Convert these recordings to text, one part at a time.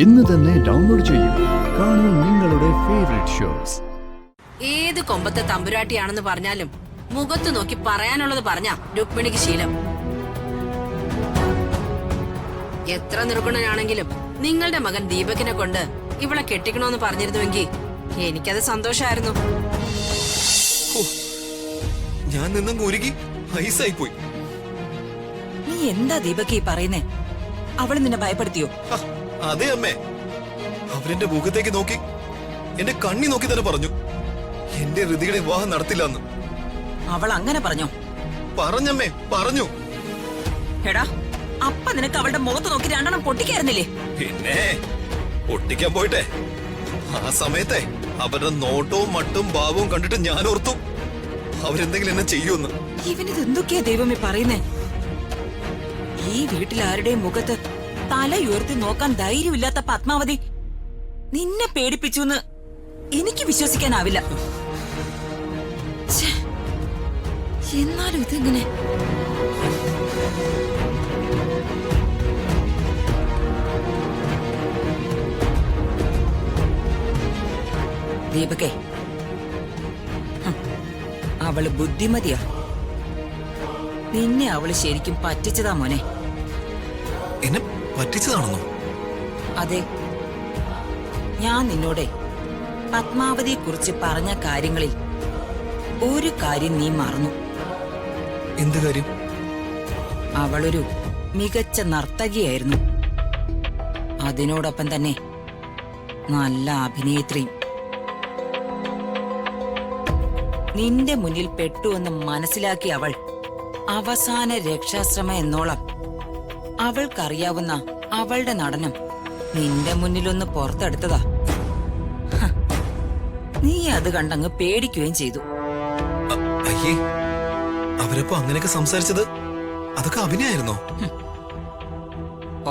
ഇന്ന് തന്നെ ഡൗൺലോഡ് ചെയ്യൂ. കാണൂ നിങ്ങളുടെ ഫേവറേറ്റ് ഷോസ്. ഏത് കൊമ്പത്തെ തമ്പുരാട്ടിയാണെന്ന് പറഞ്ഞാലും മുഖത്ത് നോക്കി പറയാനുള്ളത് പറഞ്ഞ രുക്മിണിക്ക് ശീലം. എത്ര നിർഗുണനാണെങ്കിലും നിങ്ങളുടെ മകൻ ദീപകിനെ കൊണ്ട് ഇവളെ കെട്ടിക്കണോന്ന് പറഞ്ഞിരുന്നുവെങ്കിൽ എനിക്കത് സന്തോഷായിരുന്നു. ഞാൻ നിന്നും ഒരുക്കി ഐസായി പോയി. നീ എന്താ ദീപകി പറയുന്നേ? അവള് നിന്നെ ഭയപ്പെടുത്തിയോ? അതെ അമ്മേ, അവരെന്റെ മുഖത്തേക്ക് നോക്കി എന്റെ കണ്ണി നോക്കി തന്നെ പറഞ്ഞു എന്റെ ഹൃതിയുടെ വിവാഹം നടത്തില്ലെന്ന്. അവൾ അങ്ങനെ പറഞ്ഞോ? പറഞ്ഞമ്മേ, പറഞ്ഞു. എടാ, അപ്പ നിനക്ക് അവളുടെ മുഖത്ത് നോക്കി രണ്ടെണ്ണം പൊട്ടിക്കായിരുന്നില്ലേ? പിന്നെ പൊട്ടിക്കാൻ പോയിട്ടെ ആ സമയത്തെ അവരുടെ നോട്ടവും മട്ടും ഭാവവും കണ്ടിട്ട് ഞാൻ ഓർത്തു അവരെന്തെങ്കിലും എന്നെ ചെയ്യുമെന്ന്. ഇവനിത് എന്തൊക്കെയാ ദൈവമേ പറയുന്നേ? ഈ വീട്ടിൽ ആരുടെയും മുഖത്ത് തലയുയർത്തി നോക്കാൻ ധൈര്യമില്ലാത്ത പത്മാവതി നിന്നെ പേടിപ്പിച്ചു എന്ന് എനിക്ക് വിശ്വസിക്കാനാവില്ല. എന്നാലും ഇതെങ്ങനെ? ദീപകേ, അവള് ബുദ്ധിമതിയാ. നിന്നെ അവള് ശരിക്കും പറ്റിച്ചതാ മോനെ. എന്നെ പറ്റിച്ചതാണെന്നോ? അതെ, ഞാൻ നിന്നോടെ പത്മാവതിയെ കുറിച്ച് പറഞ്ഞ കാര്യങ്ങളിൽ ഒരു കാര്യം നീ മറന്നു. എന്ത് കാര്യം? അവളൊരു മികച്ച നർത്തകിയായിരുന്നു. അതിനോടൊപ്പം തന്നെ നല്ല അഭിനേത്രിയും. നിന്റെ മുന്നിൽ പെട്ടുവെന്ന് മനസ്സിലാക്കി അവൾ അവസാന രക്ഷാശ്രമം എന്നോളം അവൾക്കറിയാവുന്ന അവളുടെ നടനം നിന്റെ മുന്നിലൊന്ന് പുറത്തെടുത്തതാ. നീ അത് കണ്ടങ്ങ് പേടിക്കുകയും ചെയ്തു. അയ്യേ, അവരപ്പോ അങ്ങനെയൊക്കെ സംസാരിച്ചത് അതൊക്കെ അഭിനയായിരുന്നോ?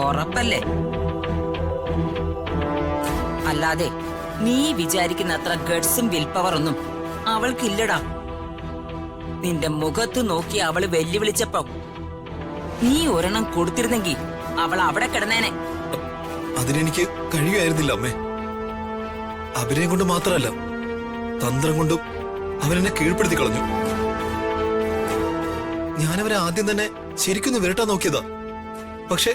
ഉറപ്പല്ലേ? അല്ലാതെ നീ വിചാരിക്കുന്ന അത്ര ഗഡ്സും വിൽപവർ ഒന്നും അവൾക്കില്ലടാ. നിന്റെ മുഖത്ത് നോക്കി അവള് വെല്ലുവിളിച്ചപ്പോ നീ ഒരെണ്ണം കൊടുത്തിരുന്നെങ്കിൽ അവൾ അവിടെ കിടന്നേനെ. അതിനെനിക്ക് കഴിയുമായിരുന്നില്ല അമ്മേ. അഭിനയം കൊണ്ട് മാത്രമല്ല, തന്ത്രം കൊണ്ടും അവരെന്നെ കീഴ്പ്പെടുത്തി കളഞ്ഞു. ഞാനവരെ ആദ്യം തന്നെ ശരിക്കൊന്ന് വിരട്ടാൻ നോക്കിയതാ. പക്ഷെ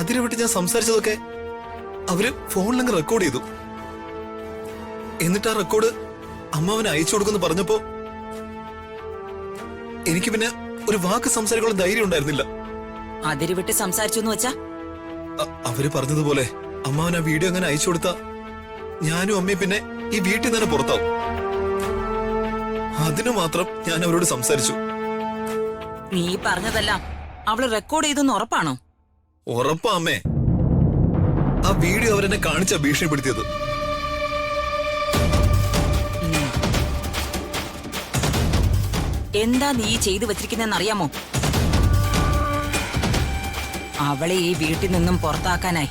അതിനെ വിട്ട് ഞാൻ സംസാരിച്ചതൊക്കെ അവര് ഫോണിലങ്ങ് റെക്കോർഡ് ചെയ്തു. എന്നിട്ട് ആ റെക്കോർഡ് അമ്മാവനെ അയച്ചു കൊടുക്കുമെന്ന് പറഞ്ഞപ്പോ എനിക്ക് പിന്നെ ഒരു വാക്ക് സംസാരിക്കാനുള്ള ധൈര്യം ഉണ്ടായിരുന്നില്ല. അതിര് വിട്ട് സംസാരിച്ചു എന്ന് വെച്ചാ? അവര് പറഞ്ഞതുപോലെ അമ്മാവൻ ആ വീഡിയോ അങ്ങനെ അയച്ചു കൊടുത്ത ഞാനും അമ്മയും പിന്നെ ഈ വീട്ടിൽ തന്നെ പുറത്താവും. അതിനു മാത്രം ഞാൻ അവരോട് സംസാരിച്ചു. നീ പറഞ്ഞതെല്ലാം അവള് റെക്കോർഡ് ചെയ്തെന്ന് ഉറപ്പാണോ? ഉറപ്പാ അമ്മേ. ആ വീഡിയോ അവരെന്നെ കാണിച്ച ഭീഷണിപ്പെടുത്തിയത്. എന്താ നീ ചെയ്തു വച്ചിരിക്കുന്നറിയാമോ? അവളെ ഈ വീട്ടിൽ നിന്നും പുറത്താക്കാനായി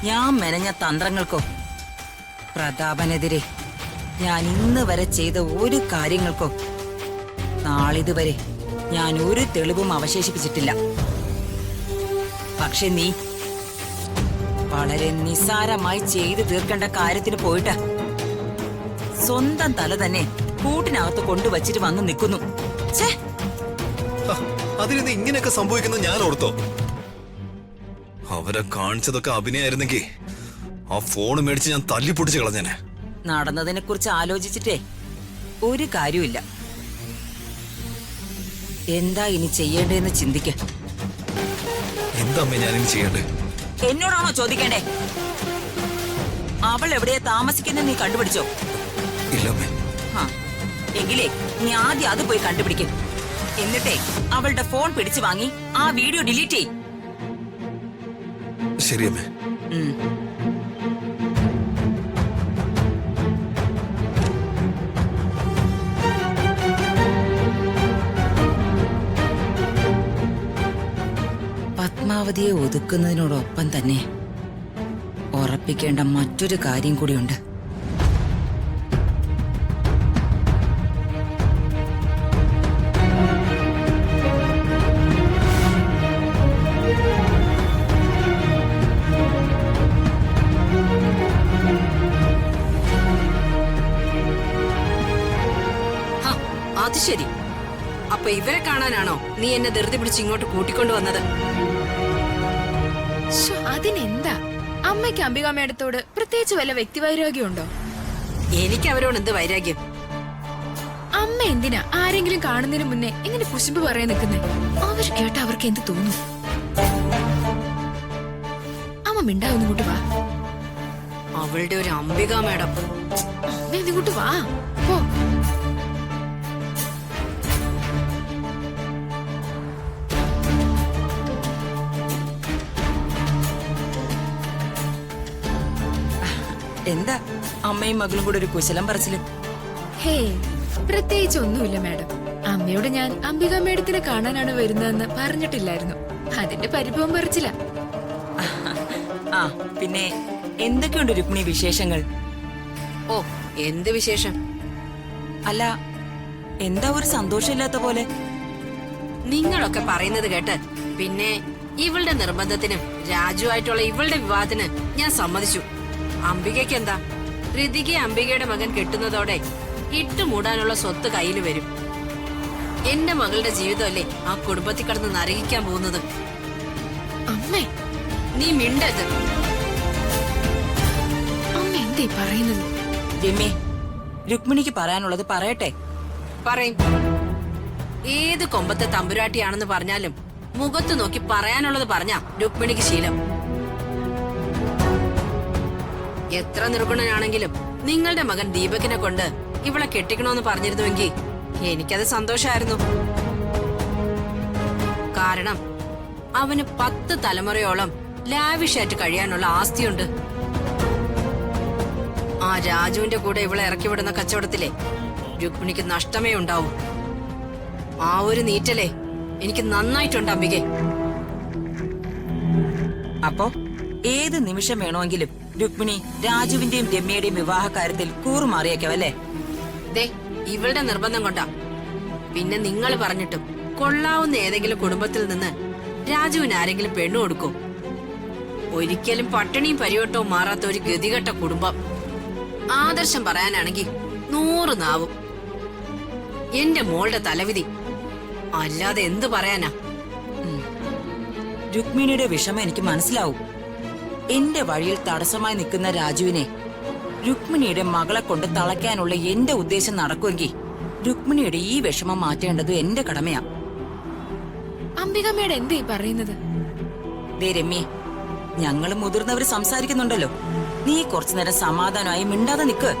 ഞാൻ മെനഞ്ഞ തന്ത്രങ്ങൾക്കോ പ്രതാപനെതിരെ ഞാൻ ഇന്ന് വരെ ചെയ്ത ഒരു കാര്യങ്ങൾക്കോ നാളിതുവരെ ഞാൻ ഒരു തെളിവും അവശേഷിപ്പിച്ചിട്ടില്ല. പക്ഷെ നീ വളരെ നിസ്സാരമായി ചെയ്തു തീർക്കേണ്ട കാര്യത്തിന് പോയിട്ട് സ്വന്തം തല തന്നെ കൂട്ടിനകത്ത് കൊണ്ടുവച്ചിട്ട് വന്ന് നിൽക്കുന്നു. അതിന് ഇങ്ങനെയൊക്കെ സംഭവിക്കുന്നത് ഞാൻ ഓർത്തോ? അവരെ കാണിച്ചതൊക്കെ അഭിനയായിരുന്നെങ്കിൽ ആ ഫോൺ മേടിച്ച് ഞാൻ തല്ലിപ്പൊട്ടിച്ച് കളഞ്ഞേനെ. നടന്നതിനെ കുറിച്ച് ആലോചിച്ചിട്ടേ ഒരു കാര്യമില്ല. എന്താ ഇനി ചെയ്യേണ്ടതെന്ന് ചിന്തിക്ക. എന്താ അമ്മേ ഞാനിനി ചെയ്യണ്ടേ? എന്നോടാണോ ചോദിക്കേണ്ടേ? അവൾ എവിടെയാ താമസിക്കുന്നത് നീ കണ്ടുപിടിച്ചോ? ഇല്ലമ്മേ. എങ്കിലേ നീ ആദ്യം അത് പോയി കണ്ടുപിടിക്കും. എന്നിട്ടേ അവളുടെ ഫോൺ പിടിച്ചു വാങ്ങി ആ വീഡിയോ ഡിലീറ്റ് ചെയ്. ശരിയമ്മേ. പത്മാവതിയെ ഒതുക്കുന്നതിനോടൊപ്പം തന്നെ ഉറപ്പിക്കേണ്ട മറ്റൊരു കാര്യം കൂടിയുണ്ട്. അത് ശരി. അപ്പൊ ഇവരെ കാണാനാണോ നീ എന്നെ ധൃതി പിടിച്ച് ഇങ്ങോട്ട് കൂട്ടിക്കൊണ്ടു വന്നത്? അതിനെന്താ? അമ്മയ്ക്ക് അംബികാമേടത്തോട് പ്രത്യേകിച്ച് വല്ല വ്യക്തിവൈരാഗ്യമുണ്ടോ? എനിക്ക് അവരോട് എന്ത് വൈരാഗ്യം? അമ്മ എന്തിനാ ആരെങ്കിലും കാണുന്നതിന് മുന്നേ ഇങ്ങനെ കുശുമ്പ് പറയാൻ നിൽക്കുന്നേ? അവർ കേട്ട അവർക്ക് എന്ത് തോന്നും? അമ്മ മിണ്ടാവുന്ന ഇങ്ങോട്ട് വാ. അവളുടെ ഒരു അംബിക മേഡം. അമ്മ ഇങ്ങോട്ട് വാ. പോ. എന്താ അമ്മയും മകളും കൂടെ ഒരു കുശലം പറച്ചിലും? ഹേ, പ്രത്യേകിച്ച് ഒന്നുമില്ല മാഡം. അമ്മയോട് ഞാൻ അംബിക മേഡത്തിനെ കാണാനാണ് വരുന്നതെന്ന് പറഞ്ഞിട്ടില്ലായിരുന്നു. അതിന്റെ പരിഭവം പറിച്ചില്ല. ആ പിന്നെ എന്തൊക്കെയുണ്ട് രുക്മിണി വിശേഷങ്ങൾ? ഓ, എന്ത് വിശേഷം? അല്ല, എന്താ ഒരു സന്തോഷമില്ലാത്ത പോലെ? നിങ്ങളൊക്കെ പറയുന്നത് കേട്ട് പിന്നെ ഇവളുടെ നിർബന്ധത്തിനും രാജുവായിട്ടുള്ള ഇവളുടെ വിവാഹത്തിന് ഞാൻ സമ്മതിച്ചു. അംബികയ്ക്ക് എന്താ? ഋതിക അംബികയുടെ മകൻ കെട്ടുന്നതോടെ ഇട്ടുമൂടാനുള്ള സ്വത്ത് കയ്യിൽ വരും. എന്റെ മകളുടെ ജീവിതമല്ലേ ആ കുടുംബത്തിൽ കിടന്ന് നരകിക്കാൻ പോകുന്നത്. അമ്മേ, നീ മിണ്ടരുത്. അമ്മ എന്തേ പറയുന്നത്? രമ്യേ, രുക്മിണിക്ക് പറയാനുള്ളത് പറയട്ടെ. പറയും. ഏത് കൊമ്പത്തെ തമ്പുരാട്ടിയാണെന്ന് പറഞ്ഞാലും മുഖത്ത് നോക്കി പറയാനുള്ളത് പറഞ്ഞാ രുക്മിണിക്ക് ശീലം. എത്ര നിർഗുണനാണെങ്കിലും നിങ്ങളുടെ മകൻ ദീപകിനെ കൊണ്ട് ഇവളെ കെട്ടിക്കണോന്ന് പറഞ്ഞിരുന്നുവെങ്കിൽ എനിക്കത് സന്തോഷായിരുന്നു. കാരണം അവന് 10 തലമുറയോളം ലാവിഷായിട്ട് കഴിയാനുള്ള ആസ്തിയുണ്ട്. ആ രാജുവിന്റെ കൂടെ ഇവളെ ഇറക്കി വിടുന്ന കച്ചവടത്തിലെ രുക്മിണിക്ക് നഷ്ടമേ ഉണ്ടാവൂ. ആ ഒരു നീറ്റലേ എനിക്ക് നന്നായിട്ടുണ്ട് അംബികെ. അപ്പോ ഏത് നിമിഷം വേണമെങ്കിലും രുക്മിണി രാജുവിന്റെയും രമ്യയുടെയും വിവാഹ കാര്യത്തിൽ കൂറുമാറിയേക്കാം അല്ലേ? ദേ, ഇവളുടെ നിർബന്ധം കൊണ്ടാ. പിന്നെ നിങ്ങൾ പറഞ്ഞിട്ടും കൊള്ളാവുന്ന ഏതെങ്കിലും കുടുംബത്തിൽ നിന്ന് രാജുവിന് ആരെങ്കിലും പെണ്ണു കൊടുക്കോ? ഒരിക്കലും പട്ടിണിയും പരിവട്ടവും മാറാത്ത ഒരു ഗതികെട്ട കുടുംബം. ആദർശം പറയാനാണെങ്കിൽ 100 നാവും. എന്റെ മോളുടെ തലവിധി. അല്ലാതെ എന്ത് പറയാനാ? രുക്മിണിയുടെ വിഷമം എനിക്ക് മനസ്സിലാവും. എന്റെ വഴിയിൽ തടസ്സമായി നിൽക്കുന്ന രാജുവിനെ രുക്മിണിയുടെ മകളെ കൊണ്ട് തളയ്ക്കാനുള്ള എന്റെ ഉദ്ദേശം നടക്കുമെങ്കിൽ രുക്മിണിയുടെ ഈ വിഷമം മാറ്റേണ്ടത് എന്റെ കടമയാ. അംബിക മേഡം എന്തേ പറയുന്നത്? ദേ രമ്യേ, ഞങ്ങൾ മുതിർന്നവര് സംസാരിക്കുന്നുണ്ടല്ലോ, നീ കുറച്ചുനേരം സമാധാനമായി മിണ്ടാതെ നിക്ക്.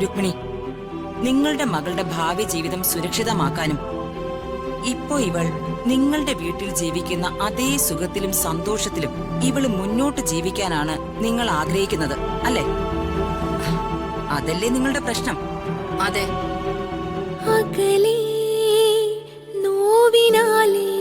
രുക്മിണി, നിങ്ങളുടെ മകളുടെ ഭാവി ജീവിതം സുരക്ഷിതമാക്കാനും ഇപ്പോ ഇവൾ നിങ്ങളുടെ വീട്ടിൽ ജീവിക്കുന്ന അതേ സുഖത്തിലും സന്തോഷത്തിലും ഇവള് മുന്നോട്ട് ജീവിക്കാനാണ് നിങ്ങൾ ആഗ്രഹിക്കുന്നത് അല്ലേ? അതല്ലേ നിങ്ങളുടെ പ്രശ്നം? അതെ. അകലേ നോവിനാലേ